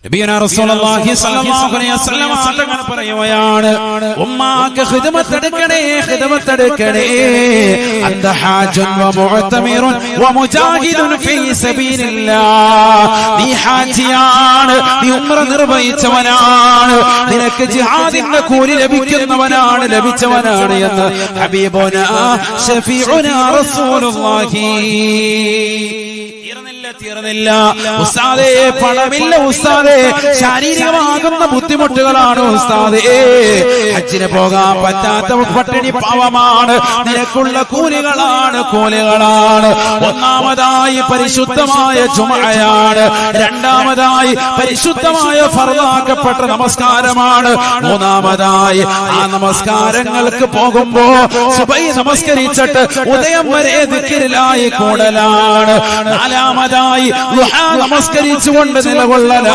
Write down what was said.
നബിയുനാ റസൂലുള്ളാഹി സ്വല്ലല്ലാഹു അലൈഹി വസല്ലം തങ്ങൾ പറയുകയാണ്, ഉമ്മാക്ക് ഖിദ്മത്തെടുക്കണേ അന്ത ഹാജുൻ വ മുഅ്തമിറുൻ വ മുജാഹിദുൻ ഫീ സബീലില്ലാഹ്. നീ ഹാജിയാണ്, നീ ഉംറ നിർവഹിച്ചവനാണ്, നിനക്ക് ജിഹാദിന്റെ കൂലി ലഭിച്ചവനാണ് എന്ന് ഹബീബുനാ ഷഫീഉനാ റസൂലുള്ളാഹി. തീർന്നില്ല ഉസ്താദേ, പണമില്ല ഉസ്താദേ, ശാരീരികമാകുന്ന ബുദ്ധിമുട്ടുകളാണ് ഉസ്താദേ, ഹജ്ജിന് പോകാൻ പറ്റാത്ത പട്ടിണി പാവമാണ്, നിനക്കുള്ള കൂലികളാണ്. ഒന്നാമതായി പരിശുദ്ധമായ ജുമഅയാണ്, രണ്ടാമതായി പരിശുദ്ധമായ ഫർളാക്കപ്പെട്ട നമസ്കാരമാണ്, മൂന്നാമതായി ആ നമസ്കാരങ്ങൾക്ക് പോകുമ്പോ സുബഹി നമസ്കരിച്ചിട്ട് ഉദയം വരെ ദിക്റിലായി കൂടലാണ്, നാലാമതായി ദുഹാ നമസ്കരിച്ചുകൊണ്ട് നിലകൊള്ളലാണ്.